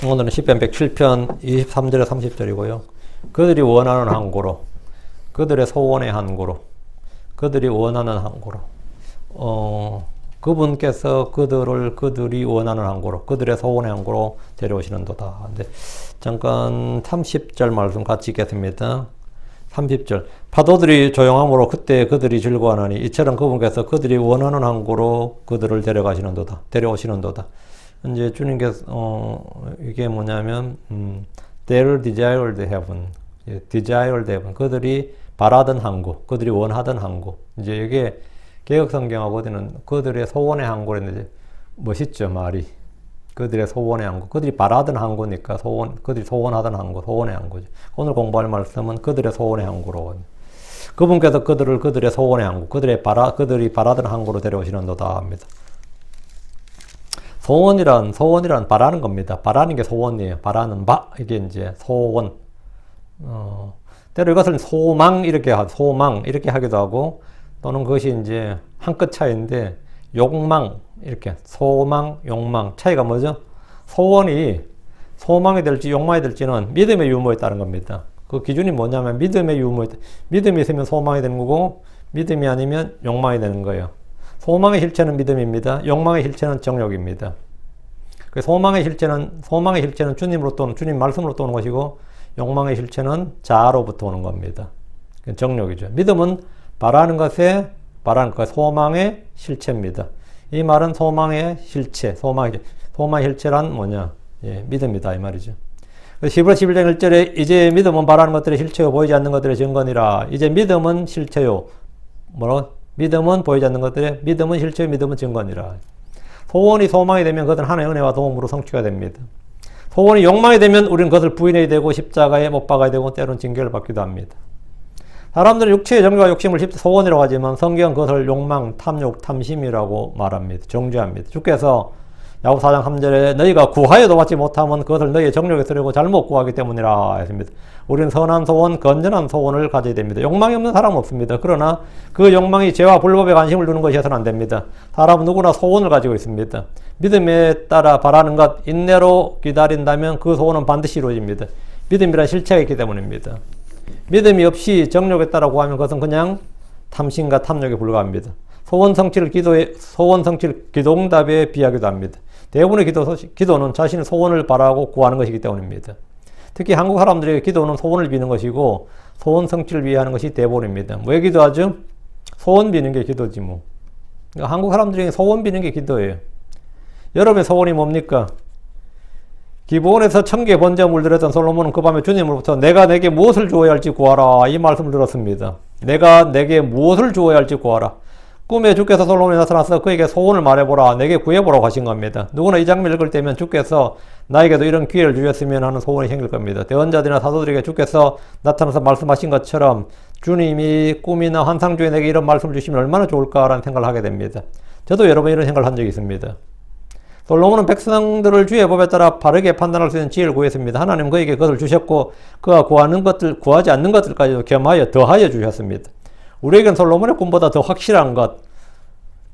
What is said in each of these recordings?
오늘은 10편 107편 23절에 30절이고요. 그들이 원하는 항구로, 그들의 소원의 항구로, 그들이 원하는 항구로, 그분께서 그들이 원하는 항구로, 그들의 소원의 항구로 데려오시는도다. 근데 잠깐 30절 말씀 같이 읽겠습니다. 30절. 파도들이 조용함으로 그때 그들이 즐거워하나니 이처럼 그분께서 그들이 원하는 항구로 그들을 데려오시는도다. 이제 주님께서 이게 뭐냐면 their desired heaven, desired heaven, 그들이 바라던 항구, 그들이 원하던 항구. 이제 이게 개혁 성경하고는 그들의 소원의 항구랬는데 멋있죠, 말이. 그들의 소원의 항구, 그들이 바라던 항구니까 그들이 소원하던 항구, 소원의 항구죠. 오늘 공부할 말씀은 그들의 소원의 항구로. 그분께서 그들의 소원의 항구, 그들이 바라던 항구로 데려오시는도다 합니다. 소원이란 바라는 겁니다. 바라는 게 소원이에요. 바라는 바, 이게 이제 소원. 때로 이것을 소망 이렇게 하기도 하고, 또는 그것이 이제 한 끗 차이인데, 욕망, 이렇게. 소망, 욕망. 차이가 뭐죠? 소원이 소망이 될지 욕망이 될지는 믿음의 유무에 따른 겁니다. 그 기준이 뭐냐면 믿음의 유무에, 믿음이 있으면 소망이 되는 거고, 믿음이 아니면 욕망이 되는 거예요. 소망의 실체는 믿음입니다. 욕망의 실체는 정욕입니다. 소망의 실체는 주님 말씀으로부터 오는 것이고, 욕망의 실체는 자아로부터 오는 겁니다. 정욕이죠. 믿음은 바라는 것의 소망의 실체입니다. 이 말은 소망의 실체, 소망의 실체란 뭐냐? 예, 믿음이다, 이 말이죠. 11월 11장 1절에 이제 믿음은 바라는 것들의 실체요, 보이지 않는 것들의 증거니라. 이제 믿음은 실체요. 믿음은 보이지 않는 것들의, 믿음은 실체요, 믿음은 증거니라. 소원이 소망이 되면 그것은 하나님의 은혜와 도움으로 성취가 됩니다. 소원이 욕망이 되면 우리는 그것을 부인해야 되고 십자가에 못 박아야 되고 때로는 징계를 받기도 합니다. 사람들은 육체의 정욕과 욕심을 소원이라고 하지만 성경은 그것을 욕망, 탐욕, 탐심이라고 말합니다. 정죄합니다. 주께서 야고보 4장 3절에 너희가 구하여도 받지 못하면 그것을 너희의 정욕에 쓰려고 잘못 구하기 때문이라 했습니다. 우리는 선한 소원, 건전한 소원을 가져야 됩니다. 욕망이 없는 사람은 없습니다. 그러나 그 욕망이 죄와 불법에 관심을 두는 것이어서는 안 됩니다. 사람은 누구나 소원을 가지고 있습니다. 믿음에 따라 바라는 것, 인내로 기다린다면 그 소원은 반드시 이루어집니다. 믿음이란 실체가 있기 때문입니다. 믿음이 없이 정욕에 따라 구하면 그것은 그냥 탐심과 탐욕에 불과합니다. 소원 성취를 기도응답에 비하기도 합니다. 대부분의 기도는 자신의 소원을 바라고 구하는 것이기 때문입니다. 특히 한국 사람들에게 기도는 소원을 비는 것이고 소원 성취를 위하는 것이 대부분입니다. 왜 기도하죠? 소원 비는 게 기도지 뭐. 그러니까 한국 사람들에게 소원 비는 게 기도예요. 여러분의 소원이 뭡니까? 기브온에서 1000개 번제 물들였던 솔로몬은 그 밤에 주님으로부터 내가 내게 무엇을 주어야 할지 구하라, 이 말씀을 들었습니다. 내가 내게 무엇을 주어야 할지 구하라. 꿈에 주께서 솔로몬에 나타나서 그에게 소원을 말해보라, 내게 구해보라고 하신 겁니다. 누구나 이 장면을 읽을 때면 주께서 나에게도 이런 기회를 주셨으면 하는 소원이 생길 겁니다. 대언자들이나 사도들에게 주께서 나타나서 말씀하신 것처럼 주님이 꿈이나 환상 중에 내게 이런 말씀을 주시면 얼마나 좋을까라는 생각을 하게 됩니다. 저도 여러 번 이런 생각을 한 적이 있습니다. 솔로몬은 백성들을 주의 법에 따라 바르게 판단할 수 있는 지혜를 구했습니다. 하나님은 그에게 그것을 주셨고 그가 구하지 않는 것들까지도 겸하여 더하여 주셨습니다. 우리에겐 솔로몬의 꿈보다 더 확실한 것,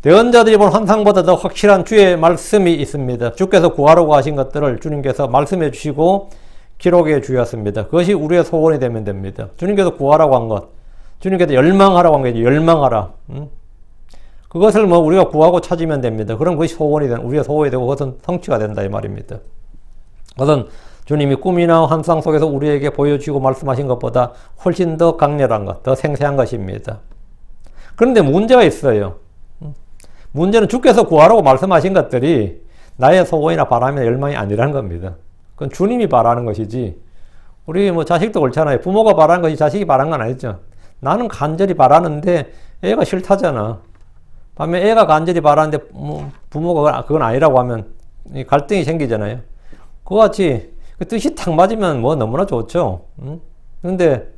대언자들이 본 환상보다 더 확실한 주의 말씀이 있습니다. 주께서 구하라고 하신 것들을 주님께서 말씀해 주시고 기록해 주셨습니다. 그것이 우리의 소원이 되면 됩니다. 주님께서 구하라고 한 것, 주님께서 열망하라고 한 거죠. 열망하라. 그것을 우리가 구하고 찾으면 됩니다. 그럼 그것이 우리의 소원이 되고 그것은 성취가 된다 이 말입니다. 그것은 주님이 꿈이나 환상 속에서 우리에게 보여주시고 말씀하신 것보다 훨씬 더 강렬한 것, 더 생생한 것입니다. 그런데 문제가 있어요. 문제는 주께서 구하라고 말씀하신 것들이 나의 소원이나 바람이나 열망이 아니라는 겁니다. 그건 주님이 바라는 것이지, 우리 자식도 그렇잖아요. 부모가 바라는 것이 자식이 바라는 건 아니죠. 나는 간절히 바라는데 애가 싫다잖아. 반면 애가 간절히 바라는데 부모가 그건 아니라고 하면 갈등이 생기잖아요. 그거 같이 그 뜻이 탁 맞으면 너무나 좋죠. 근데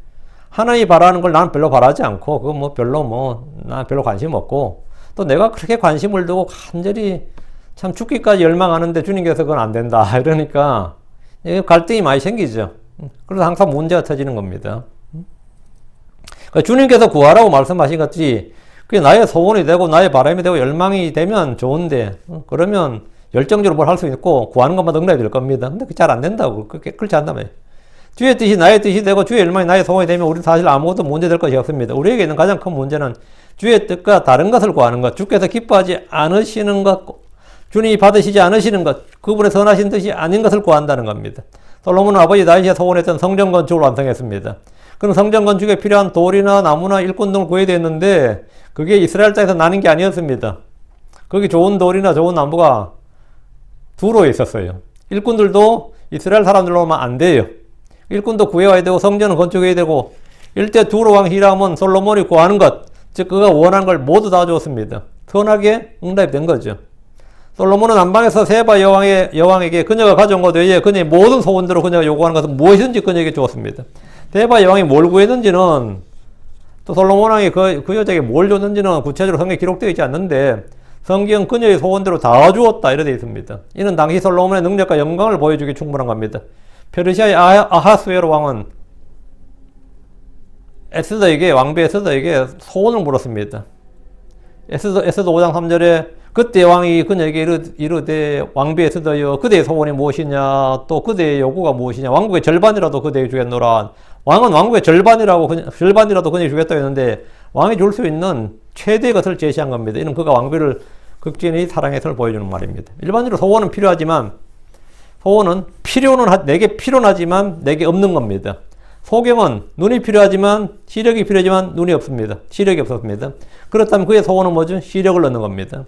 하나님이 바라는 걸 나는 별로 바라지 않고 그거 난 별로 관심 없고 또 내가 그렇게 관심을 두고 간절히 참 죽기까지 열망하는데 주님께서 그건 안 된다 이러니까 갈등이 많이 생기죠. 그래서 항상 문제가 터지는 겁니다. 그러니까 주님께서 구하라고 말씀하신 것들이 그게 나의 소원이 되고 나의 바람이 되고 열망이 되면 좋은데 그러면 열정적으로 뭘 할 수 있고 구하는 것마다 응답이 될 겁니다. 근데 잘 안 된다고. 그렇지 않다며. 주의 뜻이 나의 뜻이 되고 주의 열망이 나의 소원이 되면 우리는 사실 아무것도 문제될 것이 없습니다. 우리에게 있는 가장 큰 문제는 주의 뜻과 다른 것을 구하는 것, 주께서 기뻐하지 않으시는 것, 주님이 받으시지 않으시는 것, 그분의 선하신 뜻이 아닌 것을 구한다는 겁니다. 솔로몬은 아버지 다윗이 소원했던 성전 건축을 완성했습니다. 그럼 성전 건축에 필요한 돌이나 나무나 일꾼 등을 구해야 됐는데 그게 이스라엘 땅에서 나는 게 아니었습니다. 거기 좋은 돌이나 좋은 나무가 두로에 있었어요. 일꾼들도 이스라엘 사람들로 오면 안 돼요. 일꾼도 구해와야 되고 성전은 건축해야 되고 일대 두로 왕 히람은 솔로몬이 구하는 것, 즉 그가 원하는 걸 모두 다 주었습니다. 선하게 응답이 된 거죠. 솔로몬은 남방에서 세바 여왕에게 그녀가 가져온 것 외에 그녀의 모든 소원대로 그녀가 요구하는 것은 무엇이든지 그녀에게 주었습니다. 세바 여왕이 뭘 구했는지는 또 솔로몬 왕이 그 여자에게 뭘 줬는지는 구체적으로 성경에 기록되어 있지 않는데 성경 그녀의 소원대로 다 주었다 이렇게 되어 있습니다. 이는 당시 솔로몬의 능력과 영광을 보여주기 충분한 겁니다. 페르시아의 아하스웨로 왕은 왕비 에스더에게 소원을 물었습니다. 에스더 5장 3절에 그때 왕이 그녀에게 이르되 왕비 에스더여 그대의 소원이 무엇이냐 또 그대의 요구가 무엇이냐 왕국의 절반이라도 그대에게 주겠노라. 왕은 왕국의 절반이라도 그녀에게 주겠다고 했는데 왕이 줄 수 있는 최대의 것을 제시한 겁니다. 이는 그가 왕비를 극진히 사랑해서를 보여주는 말입니다. 일반적으로 소원은 필요하지만 소원은 내게 필요하지만 내게 없는 겁니다. 소경은 눈이 필요하지만 시력이 필요하지만 눈이 없습니다. 시력이 없었습니다. 그렇다면 그의 소원은 뭐죠? 시력을 얻는 겁니다.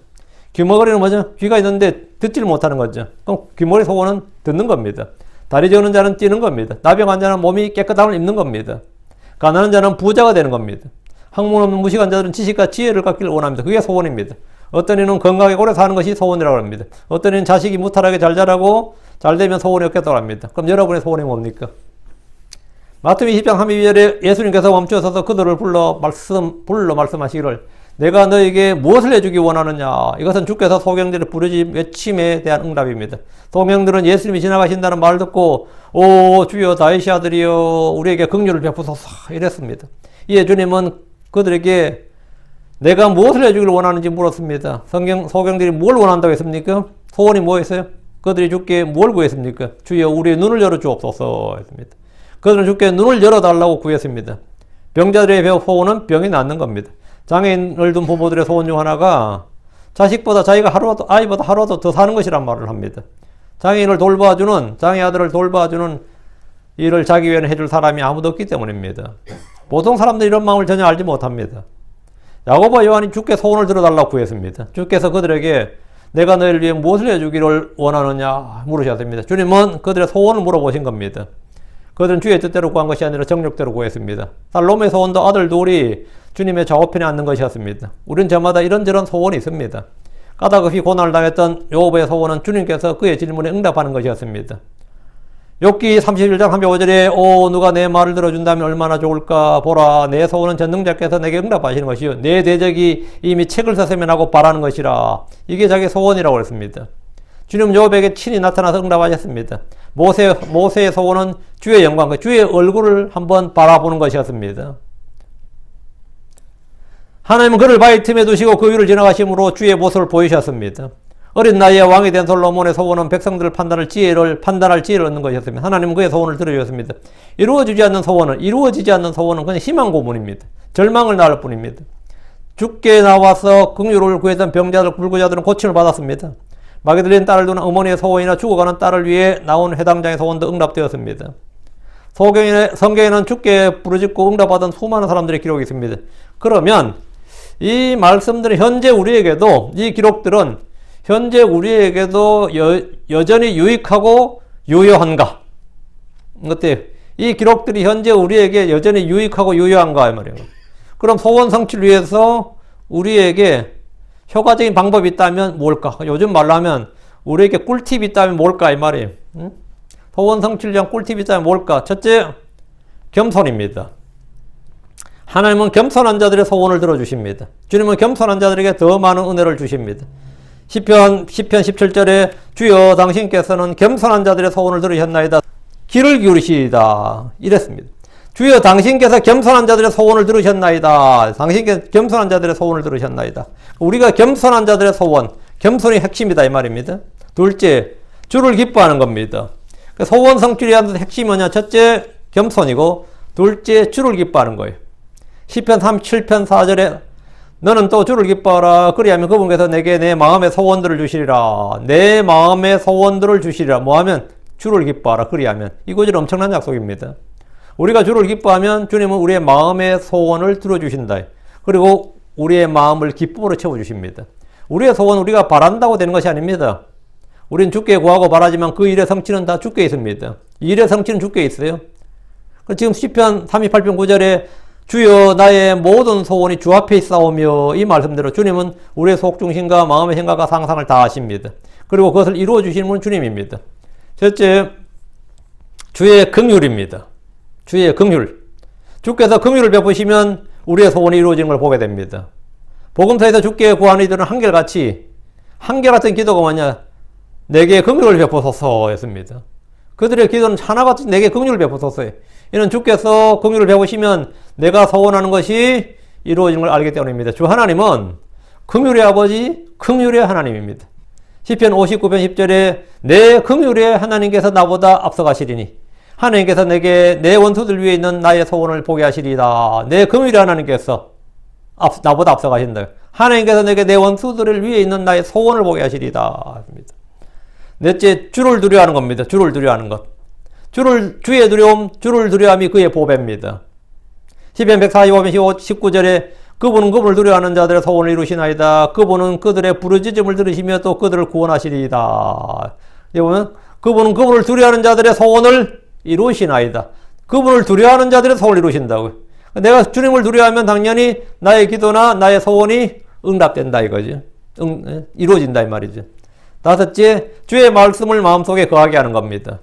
귀머거리는 뭐죠? 귀가 있는데 듣지를 못하는 거죠. 그럼 귀머거리 소원은 듣는 겁니다. 다리 저는 자는 뛰는 겁니다. 나병한 자는 몸이 깨끗함을 입는 겁니다. 가난한 자는 부자가 되는 겁니다. 학문 없는 무식한 자들은 지식과 지혜를 갖기를 원합니다. 그게 소원입니다. 어떤 이는 건강하게 오래 사는 것이 소원이라고 합니다. 어떤 이는 자식이 무탈하게 잘 자라고 잘 되면 소원이 없겠다고 합니다. 그럼 여러분의 소원이 뭡니까? 마태복음 20장 32절에 예수님께서 멈추어서서 그들을 불러 말씀하시기를 내가 너에게 무엇을 해주기 원하느냐. 이것은 주께서 소경들의 부르짖음 외침에 대한 응답입니다. 소경들은 예수님이 지나가신다는 말을 듣고 오 주여 다윗의 아들이여 우리에게 긍휼을 베푸소서 이랬습니다. 이에 주님은 그들에게 내가 무엇을 해주기를 원하는지 물었습니다. 소경들이 뭘 원한다고 했습니까? 소원이 뭐였어요? 그들이 주께 뭘 구했습니까? 주여 우리의 눈을 열어 주옵소서 했습니다. 그들은 주께 눈을 열어달라고 구했습니다. 병자들의 소원은 병이 낫는 겁니다. 장애인을 둔 부모들의 소원 중 하나가 자식보다 아이보다 하루라도 더 사는 것이란 말을 합니다. 장애 아들을 돌봐주는 일을 자기 외에는 해줄 사람이 아무도 없기 때문입니다. 보통 사람들이 이런 마음을 전혀 알지 못합니다. 야고보와 요한이 주께 소원을 들어달라고 구했습니다. 주께서 그들에게 내가 너희를 위해 무엇을 해주기를 원하느냐 물으셨습니다. 주님은 그들의 소원을 물어보신 겁니다. 그들은 주의 뜻대로 구한 것이 아니라 정욕대로 구했습니다. 살롬의 소원도 아들 둘이 주님의 좌우편에 앉는 것이었습니다. 우리는 저마다 이런저런 소원이 있습니다. 까닭없이 고난을 당했던 요업의 소원은 주님께서 그의 질문에 응답하는 것이었습니다. 욥기 31장 35절에 오 누가 내 말을 들어준다면 얼마나 좋을까 보라 내 소원은 전능자께서 내게 응답하시는 것이요 내 대적이 이미 책을 썼으면 하고 바라는 것이라. 이게 자기 소원이라고 했습니다. 주님 욥에게 친히 나타나서 응답하셨습니다. 모세의 소원은 주의 영광, 주의 얼굴을 한번 바라보는 것이었습니다. 하나님은 그를 바위 틈에 두시고 그 위를 지나가심으로 주의 모습을 보이셨습니다. 어린 나이에 왕이 된 솔로몬의 소원은 백성들을 판단할 지혜를 얻는 것이었습니다. 하나님은 그의 소원을 들어주셨습니다. 이루어지지 않는 소원은 그냥 희망 고문입니다. 절망을 낳을 뿐입니다. 주께 나와서 긍휼을 구했던 병자들, 불구자들은 고침을 받았습니다. 마게 들린 딸을 둔 어머니의 소원이나 죽어가는 딸을 위해 나온 회당장의 소원도 응답되었습니다. 성경에는 주께 부르짖고 응답받은 수많은 사람들의 기록이 있습니다. 그러면 이 말씀들은 이 기록들은 현재 우리에게도 여전히 유익하고 유효한가? 어때요? 이 기록들이 현재 우리에게 여전히 유익하고 유효한가? 이 말이에요. 그럼 소원 성취를 위해서 우리에게 효과적인 방법이 있다면 뭘까? 요즘 말로 하면 우리에게 꿀팁이 있다면 뭘까? 이 말이에요. 소원 성취를 위한 꿀팁이 있다면 뭘까? 첫째, 겸손입니다. 하나님은 겸손한 자들의 소원을 들어주십니다. 주님은 겸손한 자들에게 더 많은 은혜를 주십니다. 시편 17절에 주여 당신께서는 겸손한 자들의 소원을 들으셨나이다. 귀를 기울이시다. 이랬습니다. 주여 당신께서 겸손한 자들의 소원을 들으셨나이다. 당신께서 겸손한 자들의 소원을 들으셨나이다. 우리가 겸손한 자들의 소원, 겸손이 핵심이다 이 말입니다. 둘째, 주를 기뻐하는 겁니다. 소원 성취를 하는 핵심이 뭐냐? 첫째, 겸손이고, 둘째, 주를 기뻐하는 거예요. 시편 37편 4절에 너는 또 주를 기뻐하라. 그리하면 그분께서 내게 내 마음의 소원들을 주시리라. 내 마음의 소원들을 주시리라. 뭐하면? 주를 기뻐하라. 그리하면. 이거는 엄청난 약속입니다. 우리가 주를 기뻐하면 주님은 우리의 마음의 소원을 들어주신다. 그리고 우리의 마음을 기쁨으로 채워주십니다. 우리의 소원 우리가 바란다고 되는 것이 아닙니다. 우리는 주께 구하고 바라지만 그 일의 성취는 다 주께 있습니다. 일의 성취는 주께 있어요. 지금 시편 38편 9절에 주여 나의 모든 소원이 주 앞에 있사오며 이 말씀대로 주님은 우리의 속중심과 마음의 생각과 상상을 다 아십니다. 그리고 그것을 이루어 주시는 분은 주님입니다. 첫째, 주의 긍휼입니다. 주의 긍휼. 주께서 긍휼을 베푸시면 우리의 소원이 이루어지는 걸 보게 됩니다. 복음서에서 주께 구하는 이들은 한결같은 기도가 뭐냐? 내게 긍휼을 베푸소서 했습니다. 그들의 기도는 하나같이 내게 긍휼을 베푸소서. 이는 주께서 긍휼을 베푸시면 내가 소원하는 것이 이루어지는 걸 알기 때문입니다. 주 하나님은 긍휼의 아버지, 긍휼의 하나님입니다. 시편 59편 10절에 내 긍휼의 하나님께서 나보다 앞서가시리니 하나님께서 내게 내 원수들 위에 있는 나의 소원을 보게 하시리다. 내 긍휼의 하나님께서 나보다 앞서가신다. 하나님께서 내게 내 원수들을 위에 있는 나의 소원을 보게 하시리다. 넷째, 주를 두려워하는 겁니다. 주를 두려워하는 것. 주의 두려움, 주를 두려움이 그의 보배입니다. 시편 145편 19절에 그분은 그분을 두려워하는 자들의 소원을 이루시나이다. 그분은 그들의 부르짖음을 들으시며 또 그들을 구원하시리이다. 여기 보면 그분은 그분을 두려워하는 자들의 소원을 이루시나이다. 그분을 두려워하는 자들의 소원을 이루신다고요. 내가 주님을 두려워하면 당연히 나의 기도나 나의 소원이 응답된다 이거죠. 이루어진다 이 말이죠. 다섯째, 주의 말씀을 마음속에 거하게 하는 겁니다.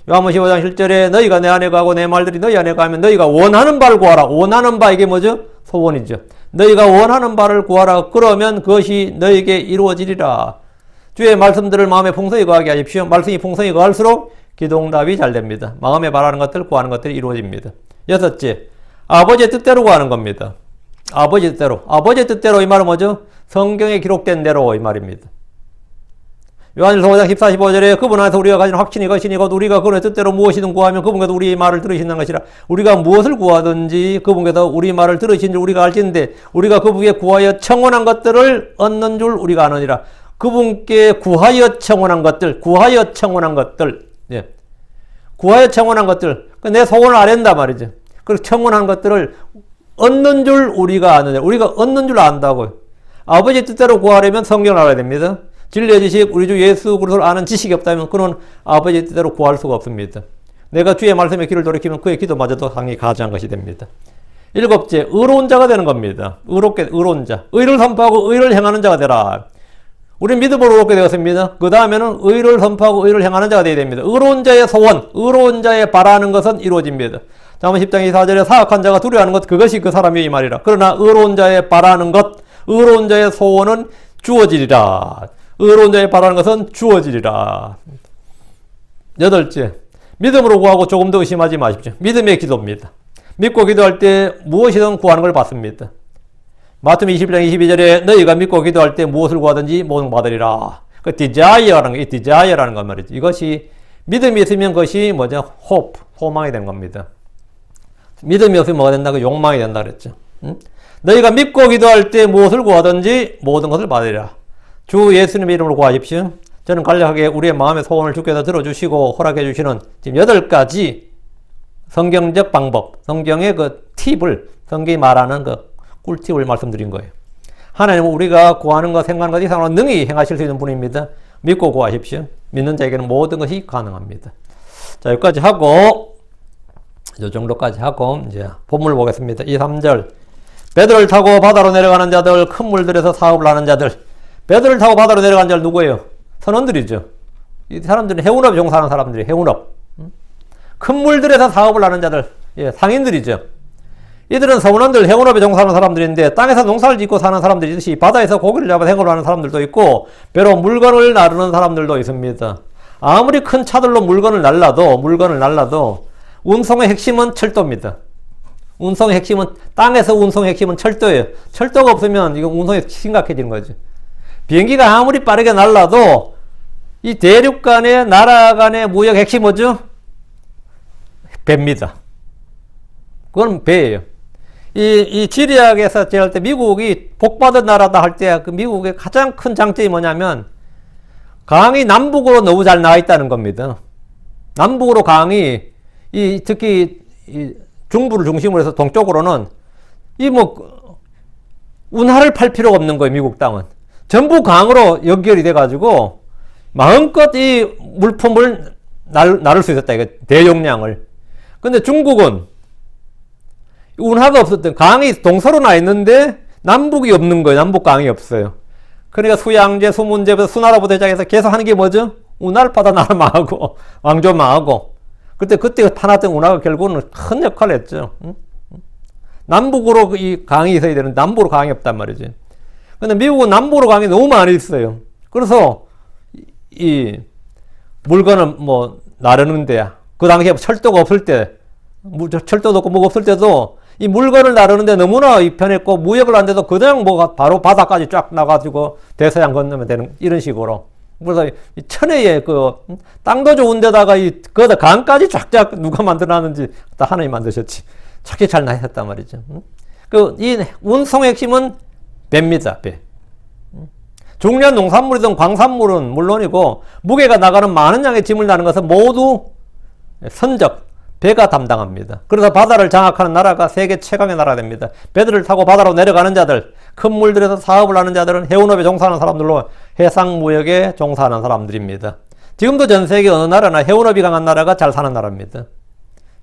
요한복음 15장 7절에 너희가 내 안에 거하고 내 말들이 너희 안에 거하면 너희가 원하는 바를 구하라. 원하는 바 이게 뭐죠? 소원이죠. 너희가 원하는 바를 구하라. 그러면 그것이 너희에게 이루어지리라. 주의 말씀들을 마음에 풍성히 거하게 하십시오. 말씀이 풍성히 거할수록 기도응답이 잘 됩니다. 마음에 바라는 것들, 구하는 것들이 이루어집니다. 여섯째, 아버지의 뜻대로 구하는 겁니다. 아버지의 뜻대로. 아버지의 뜻대로 이 말은 뭐죠? 성경에 기록된 대로 이 말입니다. 요한일서 5장 14, 15절에 그분 안에서 우리가 가진 확신이 것이니 곧 우리가 그분의 뜻대로 무엇이든 구하면 그분께서 우리의 말을 들으신다는 것이라. 우리가 무엇을 구하든지 그분께서 우리 말을 들으신 줄 우리가 알지는데 우리가 그분께 구하여 청원한 것들을 얻는 줄 우리가 아느니라. 그분께 구하여 청원한 것들, 예. 구하여 청원한 것들, 내 소원을 아랜다 말이죠. 그 청원한 것들을 얻는 줄 우리가 아느냐. 우리가 얻는 줄 안다고요. 아버지 뜻대로 구하려면 성경을 알아야 됩니다. 진리의 지식, 우리 주 예수 그리스도를 아는 지식이 없다면 그는 아버지 뜻대로 구할 수가 없습니다. 내가 주의 말씀에 귀를 돌이키면 그의 기도마저도 상히 가증한 것이 됩니다. 일곱째, 의로운 자가 되는 겁니다. 의로운 자. 의를 선포하고 의를 행하는 자가 되라. 우리는 믿음으로 의롭게 되었습니다. 그 다음에는 의를 선포하고 의를 행하는 자가 되어야 됩니다. 의로운 자의 소원, 의로운 자의 바라는 것은 이루어집니다. 잠언 10장 24절에 사악한 자가 두려워하는 것, 그것이 그 사람이 이 말이라. 그러나 의로운 자의 바라는 것, 의로운 자의 소원은 주어지리라. 의로운 자의 바라는 것은 주어지리라. 여덟째, 믿음으로 구하고 조금 더 의심하지 마십시오. 믿음의 기도입니다. 믿고 기도할 때 무엇이든 구하는 걸 받습니다. 마태복음 21장 22절에 너희가 믿고 기도할 때 무엇을 구하든지 모든 받으리라. 그 desire라는 것 말이죠. 이것이 믿음이 있으면 그것이 뭐죠? hope, 소망이 되는 겁니다. 믿음이 없으면 뭐가 된다? 그 욕망이 된다 그랬죠. 너희가 믿고 기도할 때 무엇을 구하든지 모든 것을 받으리라. 주 예수님의 이름으로 구하십시오. 저는 간략하게 우리의 마음의 소원을 주께서 들어주시고 허락해 주시는 지금 8가지 성경적 방법, 성경의 그 팁을, 성경이 말하는 그 꿀팁을 말씀드린 거예요. 하나님은 우리가 구하는 것, 생각하는 것 이상으로 능히 행하실 수 있는 분입니다. 믿고 구하십시오. 믿는 자에게는 모든 것이 가능합니다. 자, 여기까지 하고, 이 정도까지 하고, 이제 본문을 보겠습니다. 2, 3절. 배들을 타고 바다로 내려가는 자들, 큰 물들에서 사업을 하는 자들. 배들을 타고 바다로 내려가는 자들 누구예요? 선원들이죠. 이 사람들은 해운업에 종사하는 사람들이 해운업. 큰 물들에서 사업을 하는 자들, 예, 상인들이죠. 이들은 선원들, 해운업에 종사하는 사람들인데 땅에서 농사를 짓고 사는 사람들이듯이 바다에서 고기를 잡아 생업을 하는 사람들도 있고 배로 물건을 나르는 사람들도 있습니다. 아무리 큰 차들로 물건을 날라도 운송의 핵심은 철도입니다. 운송의 핵심은 땅에서 운송의 핵심은 철도예요. 철도가 없으면 이거 운송이 심각해지는 거죠. 비행기가 아무리 빠르게 날라도 이 대륙 간의 나라 간의 무역 핵심 뭐죠? 배입니다. 그건 배예요. 이 지리학에서 제할 때 미국이 복받은 나라다 할 때 그 미국의 가장 큰 장점이 뭐냐면 강이 남북으로 너무 잘 나와 있다는 겁니다. 남북으로 강이 특히 중부를 중심으로 해서 동쪽으로는 운하를 팔 필요가 없는 거예요. 미국 땅은 전부 강으로 연결이 돼 가지고 마음껏 이 물품을 나를 수 있었다. 이거 대용량을. 근데 중국은 운하가 없었던 강이 동서로 나 있는데 남북이 없는 거예요. 남북 강이 없어요. 그러니까 수양제, 수문제부터 수나라부터 시작해서 계속 하는 게 뭐죠? 운하를 파다 나라 망하고 왕조 망하고 그때 파놨던 운하가 결국은 큰 역할을 했죠. 남북으로 이 강이 있어야 되는데 남북으로 강이 없단 말이지. 근데 미국은 남북으로 강이 너무 많이 있어요. 그래서 이 물건을 나르는데 그 당시에 철도가 없을 때 철도도 없고 뭐가 없을 때도 이 물건을 나르는데 너무나 편했고 무역을 안 돼도 그냥 바로 바다까지 쫙 나가지고 대서양 건너면 되는 이런 식으로. 그래서 이 천혜의 땅도 좋은 데다가 거기다 강까지 쫙쫙 누가 만들어놨는지 다 하나님 만드셨지. 저렇게 잘 나셨단 말이죠. 이 운송의 핵심은 배입니다. 배. 중요한 농산물이든 광산물은 물론이고 무게가 나가는 많은 양의 짐을 나는 것은 모두 선적 배가 담당합니다. 그래서 바다를 장악하는 나라가 세계 최강의 나라가 됩니다. 배들을 타고 바다로 내려가는 자들, 큰 물들에서 사업을 하는 자들은 해운업에 종사하는 사람들로 해상무역에 종사하는 사람들입니다. 지금도 전 세계 어느 나라나 해운업이 강한 나라가 잘 사는 나라입니다.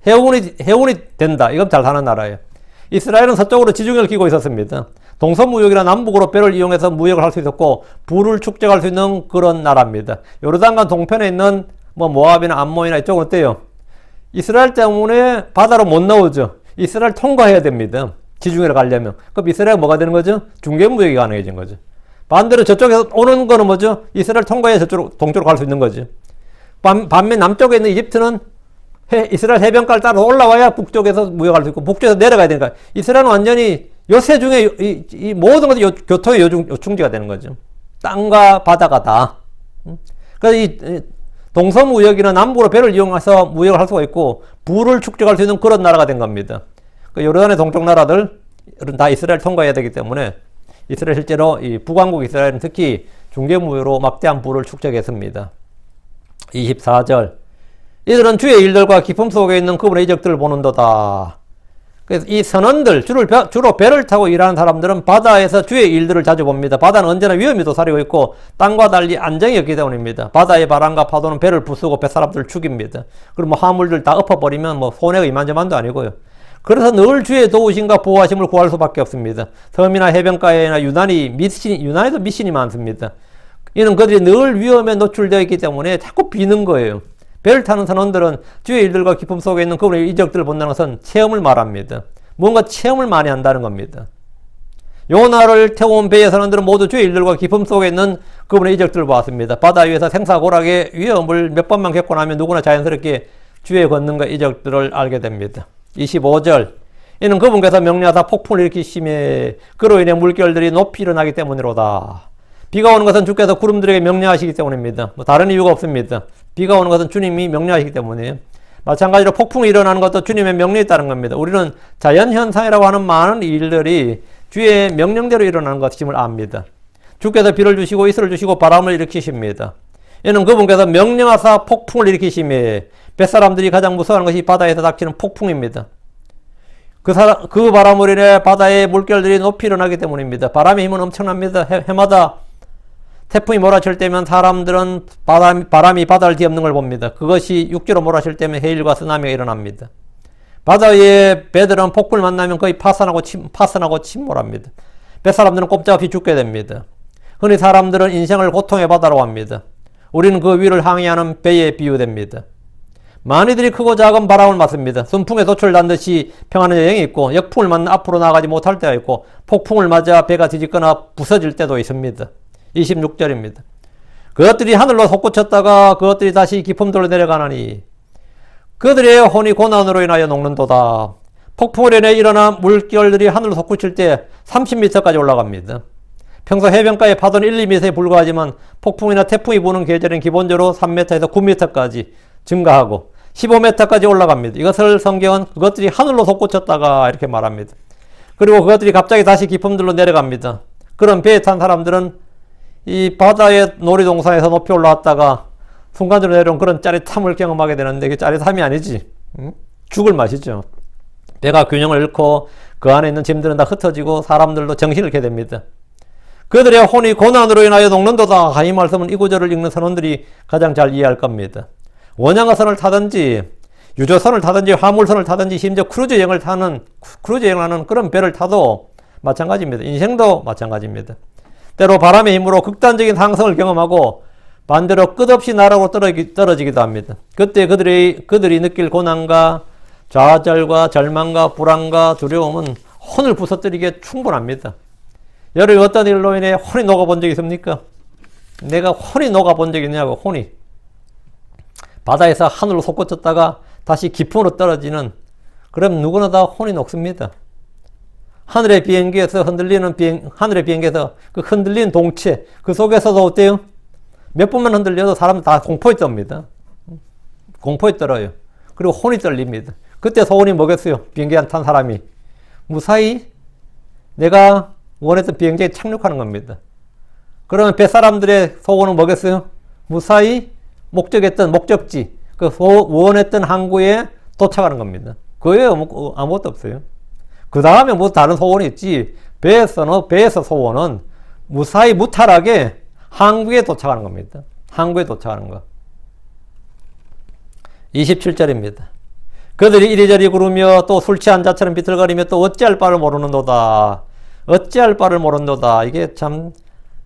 해운이 된다. 이건 잘 사는 나라예요. 이스라엘은 서쪽으로 지중해를 끼고 있었습니다. 동서무역이나 남북으로 배를 이용해서 무역을 할 수 있었고 부를 축적할 수 있는 그런 나라입니다. 요르단강 동편에 있는 모압이나 암몬이나 이쪽은 어때요? 이스라엘 때문에 바다로 못 나오죠. 이스라엘 통과해야 됩니다. 지중해로 가려면. 그럼 이스라엘 뭐가 되는 거죠? 중개무역이 가능해진 거죠. 반대로 저쪽에서 오는 거는 뭐죠? 이스라엘 통과해야 저쪽으로 동쪽으로 갈 수 있는 거죠. 반면 남쪽에 있는 이집트는 이스라엘 해변가를 따라 올라와야 북쪽에서 무역할 수 있고 북쪽에서 내려가야 되니까 이스라엘은 완전히 요새 중에 이 모든 것이 교통의 요충지가 되는 거죠. 땅과 바다가 다. 그래서 이 동서무역이나 남북으로 배를 이용해서 무역을 할 수가 있고 부를 축적할 수 있는 그런 나라가 된 겁니다. 요르단의 동쪽 나라들 다 이스라엘 통과해야 되기 때문에 이스라엘 실제로 이 북왕국 이스라엘은 특히 중개무역으로 막대한 부를 축적했습니다. 24절 이들은 주의 일들과 기품 속에 있는 그분의 이적들을 보는도다. 그래서 이 선원들, 주로 배를 타고 일하는 사람들은 바다에서 주의 일들을 자주 봅니다. 바다는 언제나 위험이 도사리고 있고 땅과 달리 안정이 없기 때문입니다. 바다의 바람과 파도는 배를 부수고 뱃사람들을 죽입니다. 그리고 화물들 다 엎어버리면 손해가 이만저만도 아니고요. 그래서 늘 주의 도우심과 보호하심을 구할 수밖에 없습니다. 섬이나 해변가에나 유난히도 미신이 많습니다. 이는 그들이 늘 위험에 노출되어 있기 때문에 자꾸 비는 거예요. 배를 타는 선원들은 주의 일들과 기쁨 속에 있는 그분의 이적들을 본다는 것은 체험을 말합니다. 뭔가 체험을 많이 한다는 겁니다. 요나를 태워온 배의 선원들은 모두 주의 일들과 기쁨 속에 있는 그분의 이적들을 보았습니다. 바다 위에서 생사고락의 위험을 몇 번만 겪고 나면 누구나 자연스럽게 주의 권능과 이적들을 알게 됩니다. 25절 이는 그분께서 명령하사 폭풍을 일으키심에 그로 인해 물결들이 높이 일어나기 때문이로다. 비가 오는 것은 주께서 구름들에게 명령하시기 때문입니다. 다른 이유가 없습니다. 비가 오는 것은 주님이 명령하시기 때문이에요. 마찬가지로 폭풍이 일어나는 것도 주님의 명령에 따른 겁니다. 우리는 자연현상이라고 하는 많은 일들이 주의 명령대로 일어나는 것임을 압니다. 주께서 비를 주시고 이슬을 주시고 바람을 일으키십니다. 이는 그분께서 명령하사 폭풍을 일으키심에 뱃사람들이 가장 무서워하는 것이 바다에서 닥치는 폭풍입니다. 그 바람으로 인해 바다의 물결들이 높이 일어나기 때문입니다. 바람의 힘은 엄청납니다. 해마다 태풍이 몰아칠 때면 사람들은 바람이 바다를 뒤엎는 걸 봅니다. 그것이 육지로 몰아칠 때면 해일과 쓰나미가 일어납니다. 바다의 배들은 폭풍을 만나면 거의 파산하고 침몰합니다. 뱃사람들은 꼼짝없이 죽게 됩니다. 흔히 사람들은 인생을 고통의 바다로 합니다. 우리는 그 위를 항해하는 배에 비유됩니다. 많이들이 크고 작은 바람을 맞습니다. 순풍에 도출난 듯이 평안한 여행이 있고 역풍을 맞아 앞으로 나가지 못할 때가 있고 폭풍을 맞아 배가 뒤집거나 부서질 때도 있습니다. 26절입니다. 그것들이 하늘로 솟구쳤다가 그것들이 다시 깊음들로 내려가나니 그들의 혼이 고난으로 인하여 녹는도다. 폭풍으로 인해 일어난 물결들이 하늘로 솟구칠 때 30m까지 올라갑니다. 평소 해변가의 파도는 1, 2m에 불과하지만 폭풍이나 태풍이 부는 계절은 기본적으로 3m에서 9m까지 증가하고 15m까지 올라갑니다. 이것을 성경은 그것들이 하늘로 솟구쳤다가 이렇게 말합니다. 그리고 그것들이 갑자기 다시 깊음들로 내려갑니다. 그런 배에 탄 사람들은 이 바다의 놀이동산에서 높이 올라왔다가 순간적으로 내려온 그런 짜릿함을 경험하게 되는데 그게 짜릿함이 아니지. 죽을 맛이죠. 배가 균형을 잃고 그 안에 있는 짐들은 다 흩어지고 사람들도 정신을 잃게 됩니다. 그들의 혼이 고난으로 인하여 녹는도다. 이 말씀은 이 구절을 읽는 선원들이 가장 잘 이해할 겁니다. 원양어선을 타든지 유조선을 타든지 화물선을 타든지 심지어 크루즈 여행을 하는 그런 배를 타도 마찬가지입니다. 인생도 마찬가지입니다. 때로 바람의 힘으로 극단적인 상승을 경험하고 반대로 끝없이 나락으로 떨어지기도 합니다. 그때 그들이 느낄 고난과 좌절과 절망과 불안과 두려움은 혼을 부서뜨리기에 충분합니다. 여러분이 어떤 일로 인해 혼이 녹아본 적이 있습니까? 내가 혼이 녹아본 적이 있냐고. 혼이 바다에서 하늘로 솟구쳤다가 다시 깊음으로 떨어지는, 그럼 누구나 다 혼이 녹습니다. 하늘의 비행기에서 그 흔들리는 동체, 그 속에서도 어때요? 몇 번만 흔들려도 사람들 다 공포에 떱니다. 공포에 떨어요. 그리고 혼이 떨립니다. 그때 소원이 뭐겠어요? 비행기 안 탄 사람이 무사히 내가 원했던 비행기에 착륙하는 겁니다. 그러면 뱃사람들의 소원은 뭐겠어요? 무사히 목적지, 그 원했던 항구에 도착하는 겁니다. 그에 아무것도 없어요. 그 다음에 뭐 다른 소원이 있지. 배에서 소원은 무사히 무탈하게 항구에 도착하는 겁니다. 항구에 도착하는 거. 27절입니다. 그들이 이리저리 구르며 또 술 취한 자처럼 비틀거리며 또 어찌할 바를 모르는도다. 어찌할 바를 모르는도다. 이게 참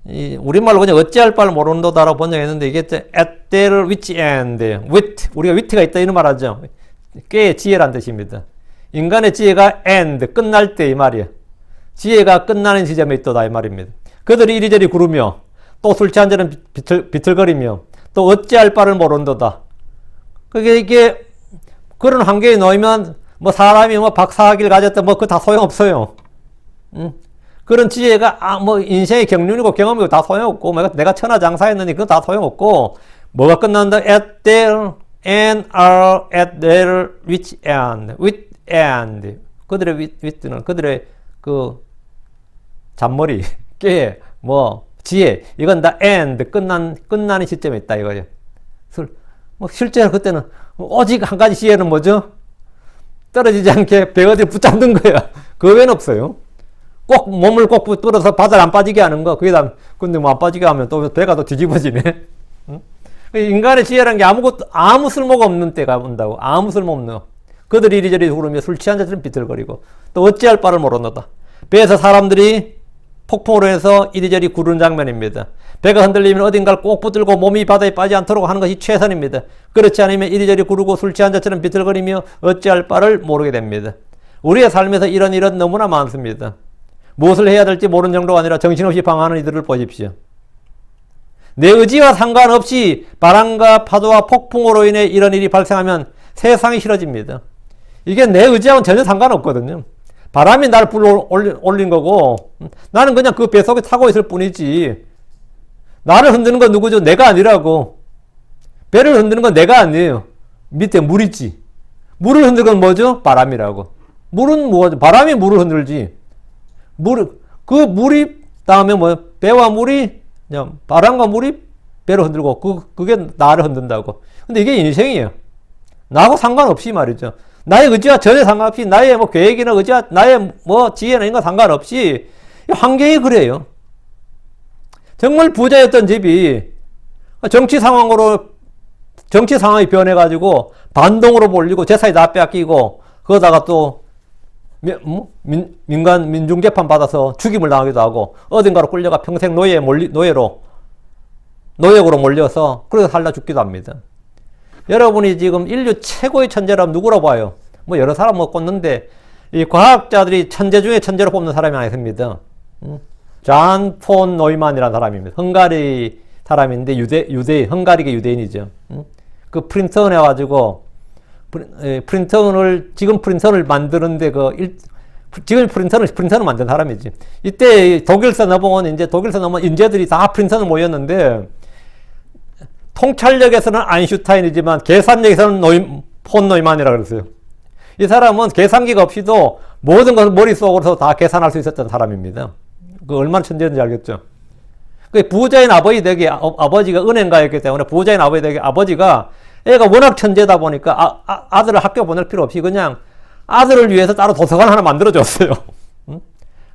우리말로 그냥 어찌할 바를 모르는도다라고 번역했는데 이게 at their wit's end. wit, 우리가 위트가 있다 이런 말 하죠. 꾀의 지혜란 뜻입니다. 인간의 지혜가 end, 끝날 때 이 말이에요. 지혜가 끝나는 지점에 있도다 이 말입니다. 그들이 이리저리 구르며 또 술 취한 자는 비틀거리며 또 어찌할 바를 모르는도다. 이게 그런 환경에 놓이면 뭐 사람이 뭐 박사학위를 가졌다 뭐 그거 다 소용없어요. 그런 지혜가 뭐 인생의 경륜이고 경험이고 다 소용없고 내가 천하장사했느니 그거 다 소용없고 뭐가 끝난다? at their end are at their wit's end. with end. 그들의 wit는 그들의 그 잔머리, 꾀, 뭐 지혜 이건 다 end 끝나는 시점에 있다 이거죠. 뭐 실제로 그때는 오직 한 가지 지혜는 뭐죠? 떨어지지 않게 배 어디 붙잡는 거야. 그 외에는 없어요. 꼭 몸을 꼭 붙들어서 바다를 안 빠지게 하는 거. 그게 다 근데 뭐 안 빠지게 하면 또 배가 또 뒤집어지네. 응? 인간의 지혜라는 게 아무 쓸모가 없는 때가 온다고. 아무 쓸모없는. 그들이 이리저리 구르며 술 취한 자처럼 비틀거리고 또 어찌할 바를 모르노다. 배에서 사람들이 폭풍으로 해서 이리저리 구르는 장면입니다. 배가 흔들리면 어딘가를 꼭 붙들고 몸이 바다에 빠지지 않도록 하는 것이 최선입니다. 그렇지 않으면 이리저리 구르고 술 취한 자처럼 비틀거리며 어찌할 바를 모르게 됩니다. 우리의 삶에서 이런 일은 너무나 많습니다. 무엇을 해야 될지 모르는 정도가 아니라 정신없이 방황하는 이들을 보십시오. 내 의지와 상관없이 바람과 파도와 폭풍으로 인해 이런 일이 발생하면 세상이 싫어집니다. 이게 내 의지하고는 전혀 상관없거든요. 바람이 날 불러 올린 거고 나는 그냥 그 배 속에 타고 있을 뿐이지. 나를 흔드는 건 누구죠? 내가 아니라고. 배를 흔드는 건 내가 아니에요. 밑에 물이지. 물을 흔드는 건 뭐죠? 바람이라고. 물은 뭐죠? 바람이 물을 흔들지. 그 물이 다음에 뭐예요? 배와 물이 그냥 바람과 물이 배를 흔들고 그게 나를 흔든다고. 근데 이게 인생이에요. 나하고 상관없이 말이죠. 나의 의지와 전혀 상관없이 나의 뭐 계획이나 의지와 나의 뭐 지혜나 이런 거 상관없이 환경이 그래요. 정말 부자였던 집이 정치 상황이 변해가지고 반동으로 몰리고 재산이 다 뺏기고 그러다가 또 민중재판 받아서 죽임을 당하기도 하고 어딘가로 끌려가 평생 노예로 몰려서 그래서 살다 죽기도 합니다. 여러분이 지금 인류 최고의 천재라면 누구라고 봐요? 뭐 여러 사람 뭐 꼽는데 이 과학자들이 천재 중에 천재로 뽑는 사람이 아니십니다. 잔 폰 노이만이라는 사람입니다. 헝가리 사람인데 유대인, 헝가리계 유대인이죠. 그 프린턴 해가지고 지금 프린턴을 만드는데 지금 프린터는 만든 사람이지. 이때 독일서 넘어온 인재들이 다 프린터는 모였는데, 통찰력에서는 아인슈타인이지만 계산력에서는 폰 노이만이라 그랬어요. 이 사람은 계산기가 없이도 모든 것을 머릿속으로 다 계산할 수 있었던 사람입니다. 그 얼마나 천재인지 알겠죠? 그 부자인 아버지 댁에 아버지가 은행가였기 때문에 부자인 아버지 댁에 아버지가 애가 워낙 천재다 보니까 아들을 학교 보낼 필요 없이 그냥 아들을 위해서 따로 도서관 하나 만들어줬어요.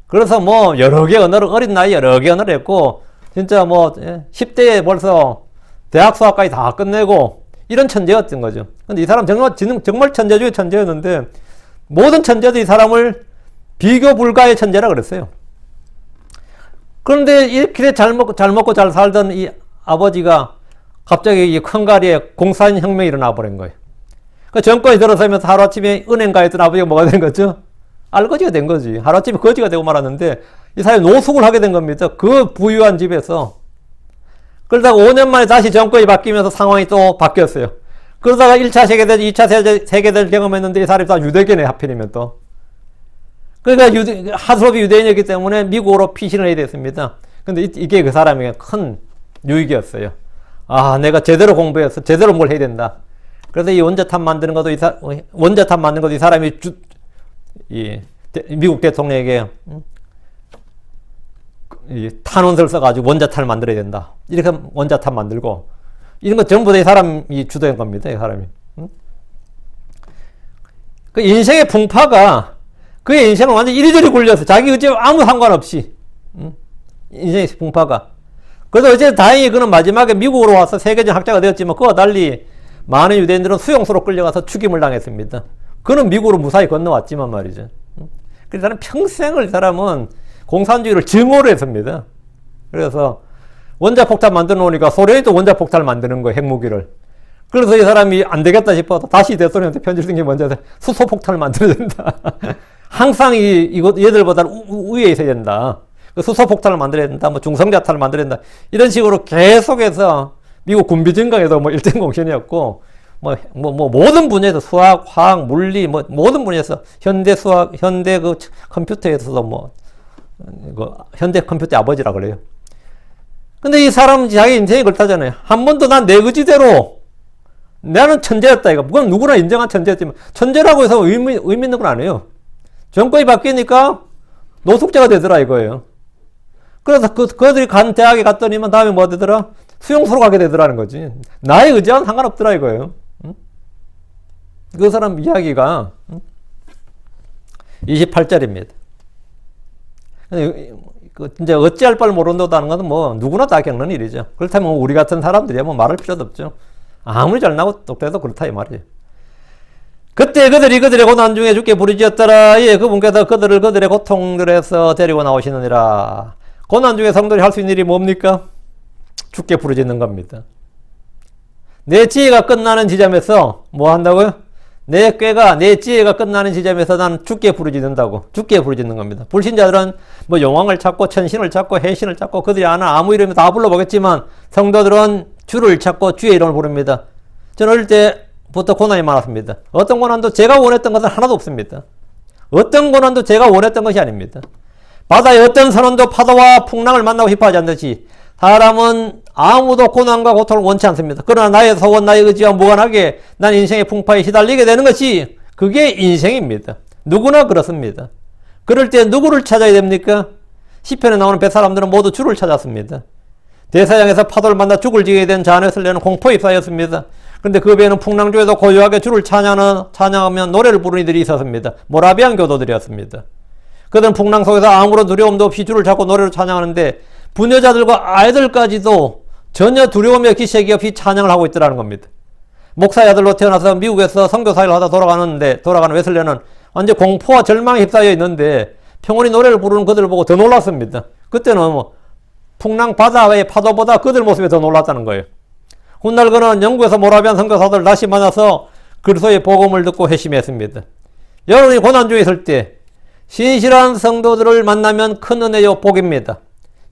그래서 뭐 여러 개 언어를 어린 나이에 여러 개 언어를 했고 진짜 뭐 10대에 벌써 대학 수학까지 다 끝내고 이런 천재였던 거죠. 근데 이 사람 정말 천재 중에 천재였는데 모든 천재들이 이 사람을 비교 불가의 천재라 그랬어요. 그런데 이렇게 잘 먹고 잘 살던 이 아버지가 갑자기 이 헝가리에 공산혁명이 일어나 버린 거예요. 그 정권이 들어서면서 하루아침에 은행가에 있던 아버지가 뭐가 된 거죠? 알거지가 된 거지. 하루아침에 거지가 되고 말았는데 이 사람이 노숙을 하게 된 겁니다. 그 부유한 집에서. 그러다가 5년 만에 다시 정권이 바뀌면서 상황이 또 바뀌었어요. 그러다가 1차 세계대전, 2차 세계대전을 경험했는데 이 사람이 다 유대교네, 하필이면 또. 그러니까 하수업이 유대인이었기 때문에 미국으로 피신을 해야 됐습니다. 근데 이게 그 사람에게 큰 유익이었어요. 아, 내가 제대로 공부해서 제대로 뭘 해야 된다. 그래서 이 원자탄 만드는 것도 이 사람이 미국 대통령에게 이 탄원서를 써가지고 원자탄을 만들어야 된다. 이렇게 원자탄 만들고 이런 거 전부 다 이 사람이 주도한 겁니다. 이 사람이. 그 인생의 풍파가 그의 인생을 완전 이리저리 굴려서 자기 의지와 아무 상관없이 인생의 풍파가. 그래서 어제 다행히 그는 마지막에 미국으로 와서 세계적 학자가 되었지만 그와 달리 많은 유대인들은 수용소로 끌려가서 죽임을 당했습니다. 그는 미국으로 무사히 건너왔지만 말이죠. 그래서 나는 평생을 이 사람은 공산주의를 증오를 했습니다. 그래서 원자폭탄 만들어 놓으니까 소련이 또 원자폭탄을 만드는 거예요. 핵무기를. 그래서 이 사람이 안 되겠다 싶어서 다시 대통령한테 편지를 쓴 게 뭔지 수소폭탄을 만들어야 된다. 항상 얘들보다 우위에 있어야 된다. 수소폭탄을 만들어야 된다. 뭐 중성자탄을 만들어야 된다. 이런 식으로 계속해서 미국 군비 증강에도 뭐 일등 공신이었고 모든 분야에서 수학, 화학, 물리 모든 분야에서 현대 그 컴퓨터에서도 현대 컴퓨터 아버지라 그래요. 근데 이 사람은 자기 인생이 그렇다잖아요. 한 번도 난 내 의지대로 나는 천재였다 이거. 그건 누구나 인정한 천재였지만 천재라고 해서 의미 있는 건 아니에요. 정권이 바뀌니까 노숙자가 되더라 이거예요. 그래서 그들이 간 대학에 갔더니만 다음에 뭐 되더라? 수용소로 가게 되더라는 거지. 나의 의지와는 상관없더라 이거예요. 그 사람 이야기가 28절입니다. 이제 어찌할 바를 모른다는 것은 뭐 누구나 다 겪는 일이죠. 그렇다면 우리 같은 사람들이 뭐 말할 필요도 없죠. 아무리 잘나고 똑똑해도 그렇다 이 말이에요. 그때 그들의 고난 중에 주께 부르짖었더라. 예, 그분께서 그들의 고통들에서 데리고 나오시느니라. 고난 중에 성도들이 할 수 있는 일이 뭡니까? 주께 부르짖는 겁니다. 내 지혜가 끝나는 지점에서 뭐 한다고요? 내 지혜가 끝나는 지점에서 나는 주께 부르짖는다고. 주께 부르짖는 겁니다. 불신자들은 뭐 용왕을 찾고 천신을 찾고 해신을 찾고 그들이 아는 아무 이름이 다 불러보겠지만 성도들은 주를 찾고 주의 이름을 부릅니다. 저는 어릴 때부터 고난이 많았습니다. 어떤 고난도 제가 원했던 것은 하나도 없습니다. 어떤 고난도 제가 원했던 것이 아닙니다. 바다의 어떤 선원도 파도와 풍랑을 만나고 싶어 하지 않듯이 사람은 아무도 고난과 고통을 원치 않습니다. 그러나 나의 소원, 나의 의지와 무관하게 난 인생의 풍파에 시달리게 되는 것이 그게 인생입니다. 누구나 그렇습니다. 그럴 때 누구를 찾아야 됩니까? 시편에 나오는 뱃사람들은 모두 주를 찾았습니다. 대서양에서 파도를 만나 죽을 지게 된 자네슬레는 공포에 휩싸였습니다. 그런데 그 배에는 풍랑중에도 고요하게 주를 찬양하며 노래를 부르는 이들이 있었습니다. 모라비안 교도들이었습니다. 그들은 풍랑 속에서 아무런 두려움도 없이 주를 찾고 노래로 찬양하는데 부녀자들과 아이들까지도 전혀 두려움의 기색이 없이 찬양을 하고 있더라는 겁니다. 목사의 아들로 태어나서 미국에서 선교사를 하다 돌아가는 웨슬레는 완전 공포와 절망에 휩싸여 있는데 평온히 노래를 부르는 그들을 보고 더 놀랐습니다. 그때는 풍랑 바다의 파도보다 그들 모습에 더 놀랐다는 거예요. 훗날 그는 영국에서 모라비안 선교사들을 다시 만나서 그리스도의 복음을 듣고 회심했습니다. 여러분이 고난 중에 있을 때 신실한 성도들을 만나면 큰 은혜요 복입니다.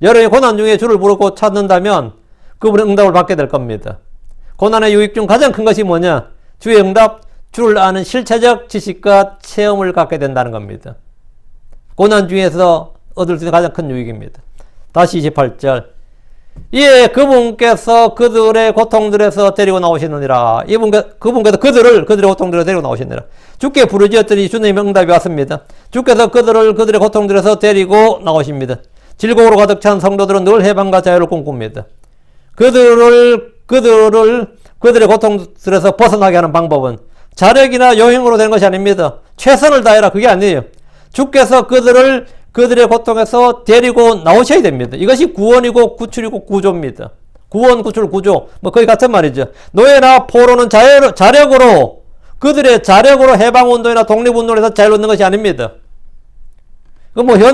여러분이 고난 중에 주를 부르고 찾는다면 그분의 응답을 받게 될 겁니다. 고난의 유익 중 가장 큰 것이 뭐냐? 주의 응답, 주를 아는 실체적 지식과 체험을 갖게 된다는 겁니다. 고난 중에서 얻을 수 있는 가장 큰 유익입니다. 다시 28절. 예, 그분께서 그들의 고통들에서 데리고 나오시느니라. 그분께서 그들의 고통들에서 데리고 나오시느니라. 주께 부르짖었더니 주님의 응답이 왔습니다. 주께서 그들의 고통들에서 데리고 나오십니다. 즐거움으로 가득 찬 성도들은 늘 해방과 자유를 꿈꿉니다. 그들의 고통들에서 벗어나게 하는 방법은 자력이나 여행으로 되는 것이 아닙니다. 최선을 다해라. 그게 아니에요. 주께서 그들의 고통에서 데리고 나오셔야 됩니다. 이것이 구원이고 구출이고 구조입니다. 구원, 구출, 구조. 뭐 거의 같은 말이죠. 노예나 포로는 자력으로, 그들의 자력으로 해방운동이나 독립운동에서 자유를 얻는 것이 아닙니다.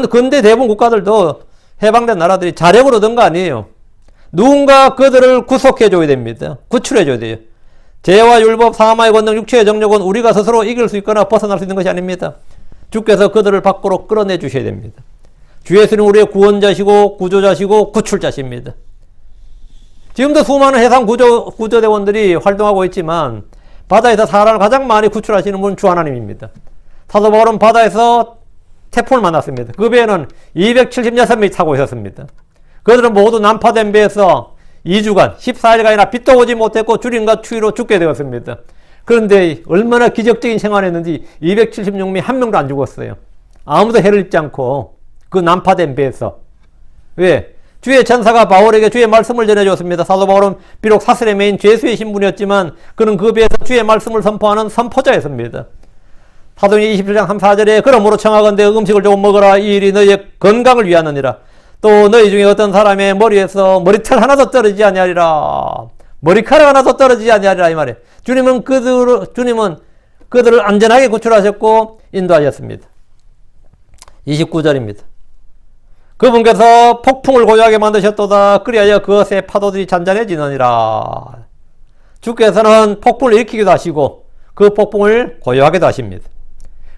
근대 대부분 국가들도 해방된 나라들이 자력으로 얻은 거 아니에요. 누군가 그들을 구속해줘야 됩니다. 구출해줘야 돼요. 죄와 율법, 사마의 권능, 육체의 정욕은 우리가 스스로 이길 수 있거나 벗어날 수 있는 것이 아닙니다. 주께서 그들을 밖으로 끌어내 주셔야 됩니다. 주 예수는 우리의 구원자시고 구조자시고 구출자십니다. 지금도 수많은 해상 구조대원들이 활동하고 있지만 바다에서 사람을 가장 많이 구출하시는 분은 주 하나님입니다. 사도 바울은 바다에서 태풍을 만났습니다. 그 배에는 276명이 타고 있었습니다. 그들은 모두 난파된 배에서 2주간 14일간이나 빛도 보지 못했고 주림과 추위로 죽게 되었습니다. 그런데 얼마나 기적적인 생활을 했는지 276명이 한 명도 안 죽었어요. 아무도 해를 입지 않고 그 난파된 배에서. 왜? 주의 천사가 바울에게 주의 말씀을 전해주었습니다. 사도 바울은 비록 사슬에 매인 죄수의 신분이었지만 그는 그 배에서 주의 말씀을 선포하는 선포자였습니다. 사도행전 27장 3-4절에 그러므로 청하건대 음식을 조금 먹어라. 이 일이 너희의 건강을 위하느니라. 또 너희 중에 어떤 사람의 머리에서 머리털 하나도 떨어지지 아니하리라. 머리카락 하나도 떨어지지 아니하리라 이 말이에요. 주님은 그들을 안전하게 구출하셨고 인도하셨습니다. 29절입니다. 그분께서 폭풍을 고요하게 만드셨도다. 그리하여 그것의 파도들이 잔잔해지느니라. 주께서는 폭풍을 일으키기도 하시고 그 폭풍을 고요하게도 하십니다.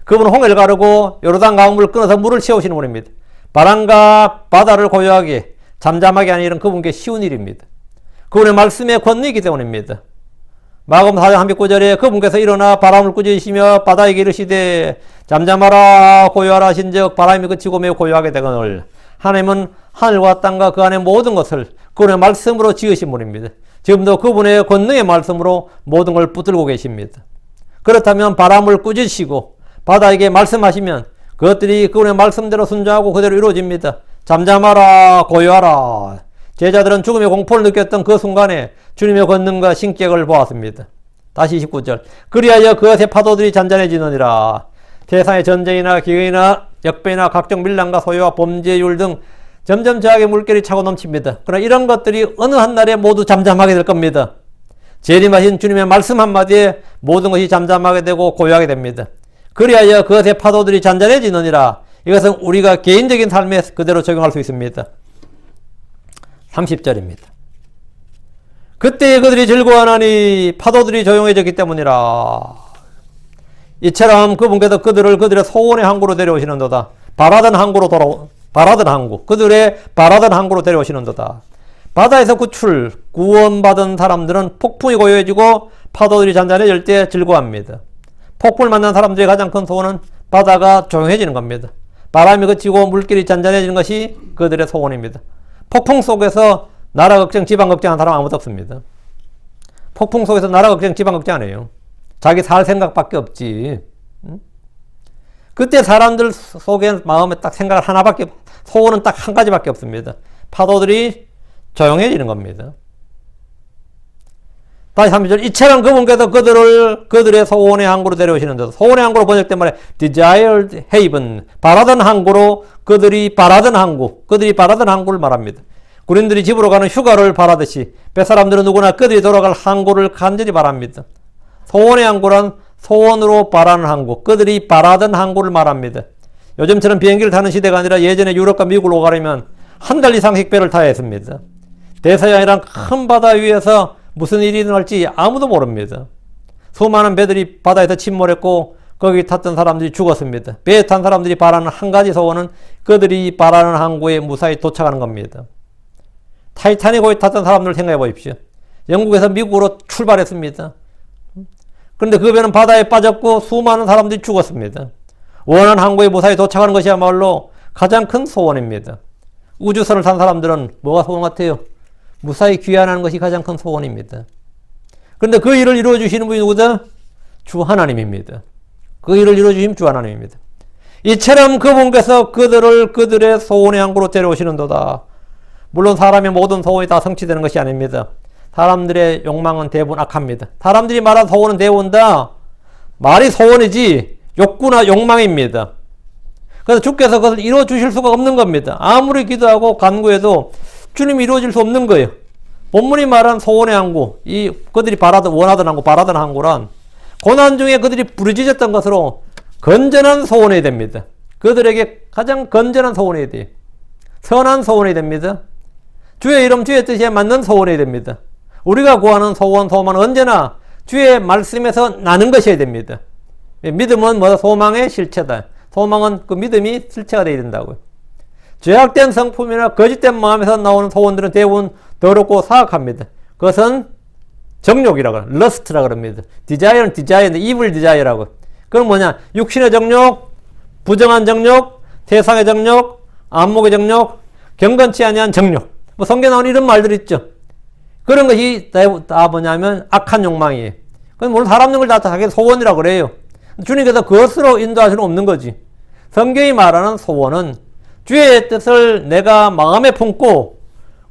그분은 홍해를 가르고 요르단 강물을 끊어서 물을 채우시는 분입니다. 바람과 바다를 고요하게 잠잠하게 하는 일은 그분께 쉬운 일입니다. 그분의 말씀에 권능이기 때문입니다. 마가복음 4장 39절에 그분께서 일어나 바람을 꾸짖으시며 바다에게 이르시되 잠잠하라 고요하라 하신즉 바람이 그치고 매우 고요하게 되거늘 하나님은 하늘과 땅과 그 안에 모든 것을 그분의 말씀으로 지으신 분입니다. 지금도 그분의 권능의 말씀으로 모든 걸 붙들고 계십니다. 그렇다면 바람을 꾸짖으시고 바다에게 말씀하시면 그것들이 그분의 말씀대로 순종하고 그대로 이루어집니다. 잠잠하라 고요하라. 제자들은 죽음의 공포를 느꼈던 그 순간에 주님의 권능과 신격을 보았습니다. 다시 29절. 그리하여 그것의 파도들이 잔잔해지느니라. 세상의 전쟁이나 기근이나 역배나 각종 밀란과 소유와 범죄율 등 점점 저하게 물결이 차고 넘칩니다. 그러나 이런 것들이 어느 한날에 모두 잠잠하게 될 겁니다. 재림하신 주님의 말씀 한마디에 모든 것이 잠잠하게 되고 고요하게 됩니다. 그리하여 그것의 파도들이 잔잔해지느니라. 이것은 우리가 개인적인 삶에 그대로 적용할 수 있습니다. 30절입니다. 그때 그들이 즐거워하니 파도들이 조용해졌기 때문이라. 이처럼 그분께서 그들의 소원의 항구로 데려오시는도다. 바라던 항구로 그들의 바라던 항구로 데려오시는도다. 바다에서 구원받은 사람들은 폭풍이 고요해지고 파도들이 잔잔해질 때 즐거워합니다. 폭풍을 만난 사람들의 가장 큰 소원은 바다가 조용해지는 겁니다. 바람이 그치고 물길이 잔잔해지는 것이 그들의 소원입니다. 폭풍 속에서 나라 걱정, 지방 걱정하는 사람 아무도 없습니다. 폭풍 속에서 나라 걱정, 지방 걱정 안 해요. 자기 살 생각밖에 없지. 그때 사람들 속에 마음에 딱 생각 소원은 딱 한 가지밖에 없습니다. 파도들이 조용해지는 겁니다. 다시 30절. 이처럼 그분께서 그들의 소원의 항구로 데려오시는데, 소원의 항구로 번역된 말에 desired haven, 바라던 항구로 그들이 바라던 항구를 말합니다. 군인들이 집으로 가는 휴가를 바라듯이 뱃사람들은 누구나 그들이 돌아갈 항구를 간절히 바랍니다. 소원의 항구란 소원으로 바라는 항구, 그들이 바라던 항구를 말합니다. 요즘처럼 비행기를 타는 시대가 아니라 예전에 유럽과 미국을 오가려면 한 달 이상씩 배를 타야 했습니다. 대서양이란 큰 바다 위에서 무슨 일이 일어날지 아무도 모릅니다. 수많은 배들이 바다에서 침몰했고 거기 탔던 사람들이 죽었습니다. 배에 탄 사람들이 바라는 한 가지 소원은 그들이 바라는 항구에 무사히 도착하는 겁니다. 타이타닉호에 탔던 사람들 생각해 보십시오. 영국에서 미국으로 출발했습니다. 그런데 그 배는 바다에 빠졌고 수많은 사람들이 죽었습니다. 원하는 항구에 무사히 도착하는 것이야말로 가장 큰 소원입니다. 우주선을 탄 사람들은 뭐가 소원 같아요? 무사히 귀환하는 것이 가장 큰 소원입니다. 그런데 그 일을 이루어주시는 분이 누구다? 주 하나님입니다. 그 일을 이루어주신 주 하나님입니다. 이처럼 그분께서 그들을 그들의 소원의 항구로 데려오시는도다. 물론 사람의 모든 소원이 다 성취되는 것이 아닙니다. 사람들의 욕망은 대부분 악합니다. 사람들이 말하는 소원은 대부분 다 말이 소원이지 욕구나 욕망입니다. 그래서 주께서 그것을 이루어주실 수가 없는 겁니다. 아무리 기도하고 간구해도 주님이 이루어질 수 없는 거예요. 본문이 말한 소원의 항구, 이 그들이 원하던 항구, 바라던 항구란 고난 중에 그들이 부르짖었던 것으로 건전한 소원이 됩니다. 그들에게 가장 건전한 소원이 돼요. 선한 소원이 됩니다. 주의 이름, 주의 뜻에 맞는 소원이 됩니다. 우리가 구하는 소원, 소망은 언제나 주의 말씀에서 나는 것이어야 됩니다. 믿음은 뭐다? 소망의 실체다. 소망은 그 믿음이 실체가 되어야 된다고요. 죄악된 성품이나 거짓된 마음에서 나오는 소원들은 대부분 더럽고 사악합니다. 그것은 정욕이라고 합니다. 러스트라고 합니다. 디자이어는 디자이어인데 evil desire라고. 그건 뭐냐? 육신의 정욕, 부정한 정욕, 세상의 정욕, 안목의 정욕, 경건치 아니한 정욕. 뭐 성경에 나오는 이런 말들 있죠. 그런 것이 다 뭐냐면 악한 욕망이에요. 그건 물론 사람 욕을 다 자기 소원이라고 그래요. 주님께서 그것으로 인도할 수는 없는 거지. 성경이 말하는 소원은 주의 뜻을 내가 마음에 품고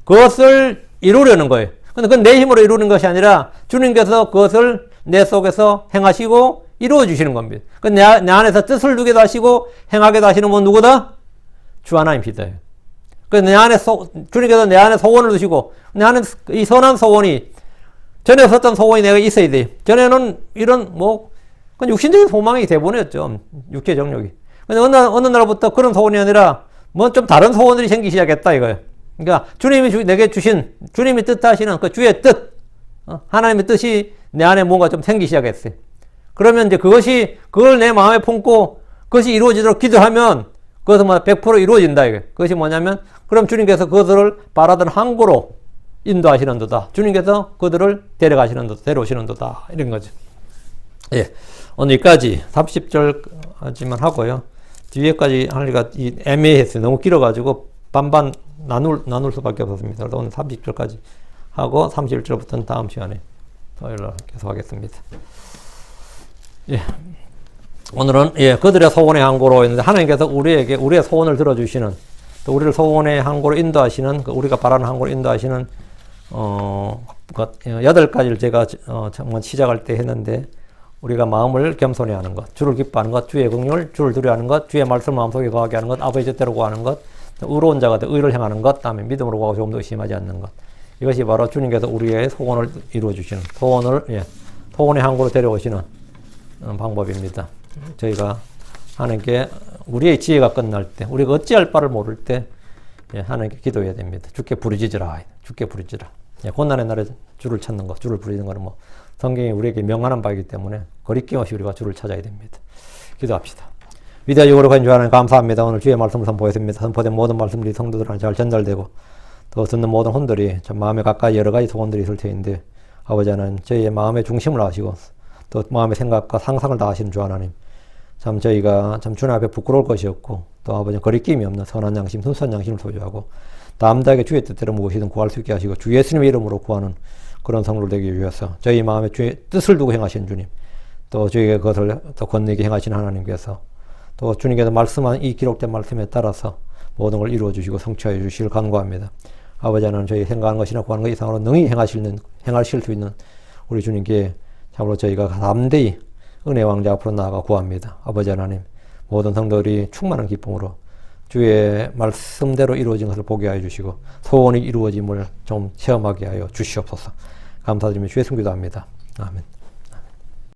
그것을 이루려는 거예요. 근데 그건 내 힘으로 이루는 것이 아니라 주님께서 그것을 내 속에서 행하시고 이루어 주시는 겁니다. 내 안에서 뜻을 두게도 하시고 행하게도 하시는 분 누구다? 주 하나님이다. 주님께서 내 안에 소원을 두시고 내 안에 이 선한 소원이 전에 없었던 소원이 내가 있어야 돼요. 전에는 이런 그건 육신적인 소망이 대부분이었죠. 육체 정욕이. 근데 어느 날부터 그런 소원이 아니라 좀 다른 소원들이 생기기 시작했다 이거예요. 그러니까 주님이 내게 주신 주님이 뜻하시는 그 주의 뜻, 하나님의 뜻이 내 안에 뭔가 좀 생기기 시작했어요. 그러면 이제 그걸 내 마음에 품고 그것이 이루어지도록 기도하면 그것은 100% 이루어진다 이거예요. 그것이 뭐냐면 그럼 주님께서 그것을 바라던 항구로 인도하시는도다. 주님께서 그들을 데려오시는도다. 이런 거죠. 예. 오늘까지 30절까지만 하고요. 뒤에까지 하니까 애매했어요. 너무 길어가지고 반반 나눌 수밖에 없었습니다. 오늘 30절까지 하고 31절부터는 다음 시간에 토요일날 계속 하겠습니다. 예. 오늘은 그들의 소원의 항구로 있는데 하나님께서 우리에게 우리의 소원을 들어주시는 또 우리를 소원의 항구로 인도하시는 우리가 바라는 항구로 인도하시는 8가지를 제가 정말 시작할 때 했는데 우리가 마음을 겸손히 하는 것, 주를 기뻐하는 것, 주의 긍휼, 주를 두려워하는 것, 주의 말씀을 마음속에 거하게 하는 것, 아버지 뜻대로 구하는 것, 의로운 자가 의를 행하는 것, 다음에 믿음으로 구하고 조금도 의심하지 않는 것. 이것이 바로 주님께서 우리의 소원을 이루어 주시는 소원의 항구로 데려오시는 방법입니다. 저희가 하나님께 우리의 지혜가 끝날 때, 우리가 어찌할 바를 모를 때 하나님께 기도해야 됩니다. 주께 부르짖으라. 주께 부르짖으라. 고난의 날에 주를 찾는 것, 주를 부르짖는 것은 성경이 우리에게 명하는 바이기 때문에 거리낌 없이 우리가 주를 찾아야 됩니다. 기도합시다. 위대하고 거룩한 주 하나님 감사합니다. 오늘 주의 말씀을 선포했습니다. 선포된 모든 말씀들이 성도들한테 잘 전달되고 또 듣는 모든 혼들이 참 마음에 가까이 여러 가지 소원들이 있을 터인데 아버지 하나님 저희의 마음의 중심을 아시고 또 마음의 생각과 상상을 다 하시는 주 하나님 참 저희가 참 주님 앞에 부끄러울 것이 없고 또 아버지 거리낌이 없는 선한 양심, 순수한 양심을 소유하고 담대하게 주의 뜻대로 무엇이든 구할 수 있게 하시고 주 예수님의 이름으로 구하는 그런 성도를 되기 위해서 저희 마음에 주의 뜻을 두고 행하시는 주님 또 저희에게 그것을 또 건네게 행하시는 하나님께서 또 주님께서 말씀한 이 기록된 말씀에 따라서 모든 걸 이루어 주시고 성취하여 주시길 간구합니다. 아버지 하나님 저희 생각하는 것이나 구하는 것 이상으로 능히 행하실 수 있는 우리 주님께 참으로 저희가 담대히 은혜 왕자 앞으로 나아가 구합니다. 아버지 하나님 모든 성도들이 충만한 기쁨으로 주의 말씀대로 이루어진 것을 보게 하여 주시고 소원이 이루어짐을 좀 체험하게 하여 주시옵소서. 감사드리며 주의 승 기도합니다. 아멘.